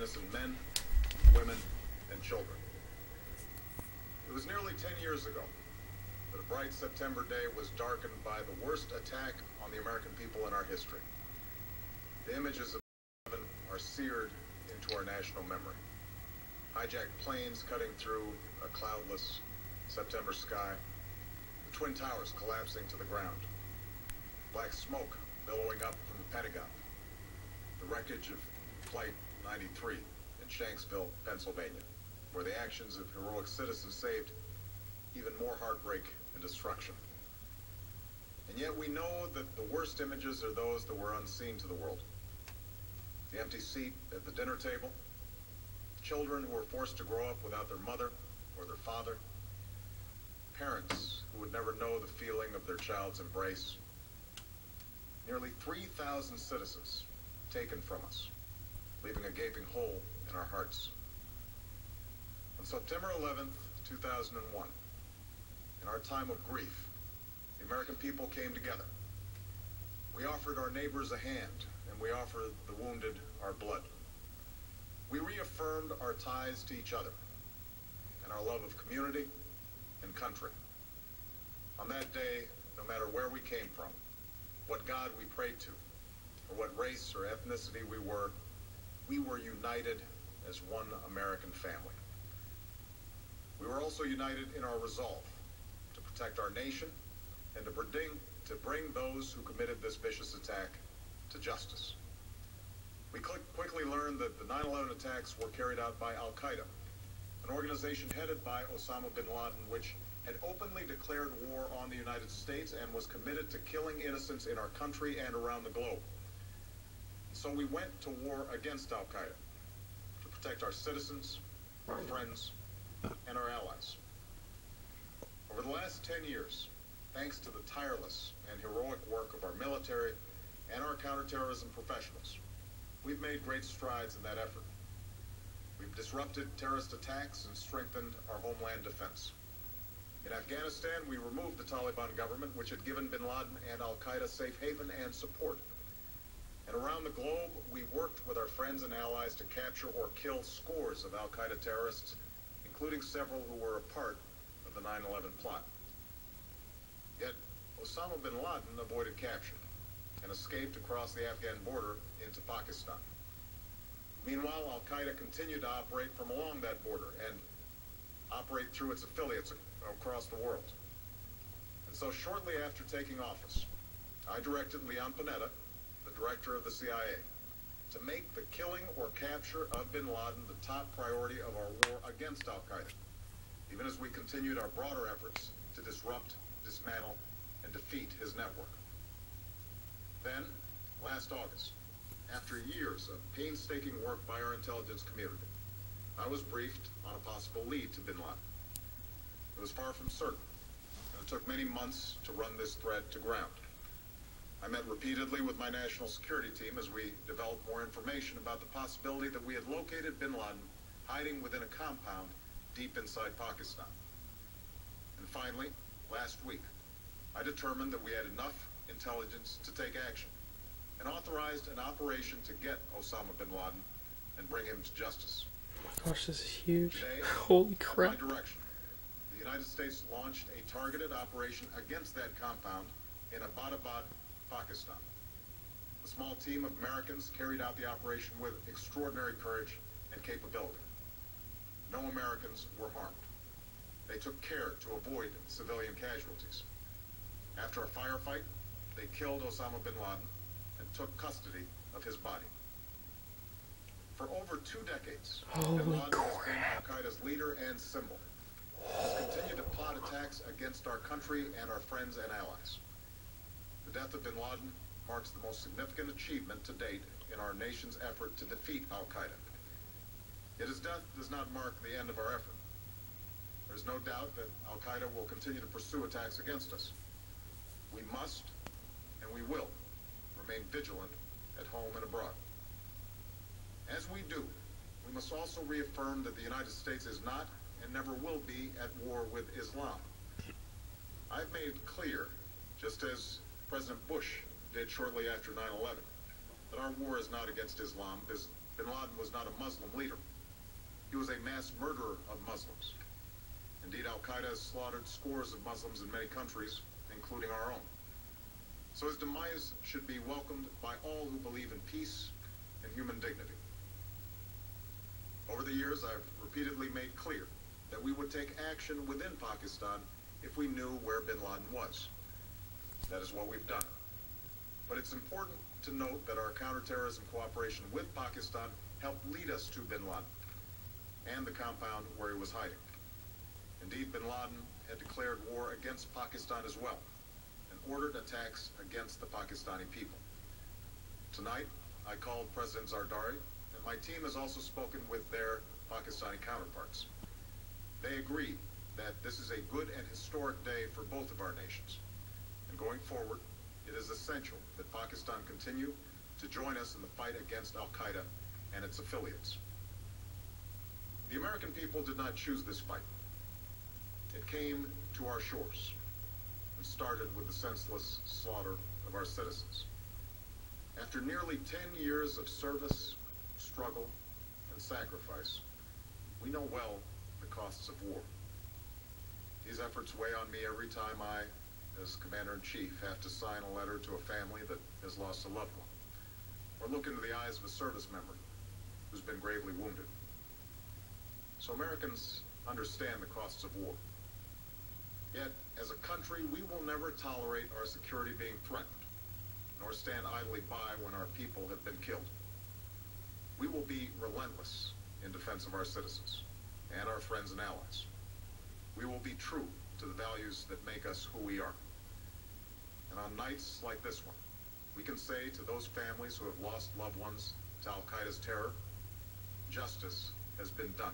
innocent men, women, and children. It was nearly 10 years ago that a bright September day was darkened by the worst attack on the American people in our history. The images of 9/11 are seared into our national memory. Hijacked planes cutting through a cloudless September sky, the Twin Towers collapsing to the ground, black smoke billowing up from the Pentagon, the wreckage of Flight 93 in Shanksville, Pennsylvania, where the actions of heroic citizens saved even more heartbreak and destruction. And yet we know that the worst images are those that were unseen to the world. The empty seat at the dinner table, children who were forced to grow up without their mother or their father, parents who would never know the feeling of their child's embrace, nearly 3,000 citizens taken from us, leaving a gaping hole in our hearts. On September 11th, 2001, in our time of grief, the American people came together. We offered our neighbors a hand, and we offered the wounded our blood. We reaffirmed our ties to each other and our love of community and country. On that day, no matter where we came from, what God we prayed to, or what race or ethnicity we were united as one American family. We were also united in our resolve to protect our nation and to bring those who committed this vicious attack to justice. We quickly learned that the 9/11 attacks were carried out by Al-Qaeda, an organization headed by Osama bin Laden, which had openly declared war on the United States and was committed to killing innocents in our country and around the globe. So we went to war against Al-Qaeda to protect our citizens, our friends, and our allies. Over the last 10 years, thanks to the tireless and heroic work of our military and our counterterrorism professionals, we've made great strides in that effort. We've disrupted terrorist attacks and strengthened our homeland defense. In Afghanistan, we removed the Taliban government, which had given bin Laden and Al-Qaeda safe haven and support. And around the globe, we worked with our friends and allies to capture or kill scores of Al-Qaeda terrorists, including several who were a part of the 9/11 plot. Yet, Osama bin Laden avoided capture and escaped across the Afghan border into Pakistan. Meanwhile, Al-Qaeda continued to operate from along that border and operate through its affiliates across the world. And so shortly after taking office, I directed Leon Panetta, the director of the CIA, to make the killing or capture of bin Laden the top priority of our war against Al-Qaeda, even as we continued our broader efforts to disrupt, dismantle, and defeat his network. Then, last August, after years of painstaking work by our intelligence community, I was briefed on a possible lead to bin Laden. It was far from certain, and it took many months to run this thread to ground. I met repeatedly with my national security team as we developed more information about the possibility that we had located bin Laden hiding within a compound deep inside Pakistan. And finally, last week, I determined that we had enough intelligence to take action and authorized an operation to get Osama bin Laden and bring him to justice. Oh my gosh, this is huge. Today, Holy crap. at my direction, the United States launched a targeted operation against that compound in Abbottabad, Pakistan. A small team of Americans carried out the operation with extraordinary courage and capability. No Americans were harmed. They took care to avoid civilian casualties. After a firefight, they killed Osama bin Laden and took custody of his body. For over 2 decades, bin Laden has been Al-Qaeda's leader and symbol. He has continued to plot attacks against our country and our friends and allies. The death of bin Laden marks the most significant achievement to date in our nation's effort to defeat Al-Qaeda. Yet his death does not mark the end of our effort. There's no doubt that Al-Qaeda will continue to pursue attacks against us. We must, and we will, remain vigilant at home and abroad. As we do, we must also reaffirm that the United States is not and never will be at war with Islam. I've made it clear, just as President Bush did shortly after 9/11, that our war is not against Islam, Bin Laden was not a Muslim leader. He was a mass murderer of Muslims. Indeed, Al-Qaeda has slaughtered scores of Muslims in many countries, including our own. So his demise should be welcomed by all who believe in peace and human dignity. Over the years, I've repeatedly made clear that we would take action within Pakistan if we knew where bin Laden was. That is what we've done. But it's important to note that our counterterrorism cooperation with Pakistan helped lead us to bin Laden and the compound where he was hiding. Indeed, bin Laden had declared war against Pakistan as well and ordered attacks against the Pakistani people. Tonight, I called President Zardari, and my team has also spoken with their Pakistani counterparts. They agree that this is a good and historic day for both of our nations. And going forward, it is essential that Pakistan continue to join us in the fight against Al-Qaeda and its affiliates. The American people did not choose this fight. It came to our shores and started with the senseless slaughter of our citizens. After nearly 10 years of service, struggle, and sacrifice, we know well the costs of war. These efforts weigh on me every time I, as Commander-in-Chief, have to sign a letter to a family that has lost a loved one, or look into the eyes of a service member who's been gravely wounded. So Americans understand the costs of war. Yet, as a country, we will never tolerate our security being threatened, nor stand idly by when our people have been killed. We will be relentless in defense of our citizens and our friends and allies. We will be true to the values that make us who we are. And on nights like this one, we can say to those families who have lost loved ones to Al-Qaeda's terror, justice has been done.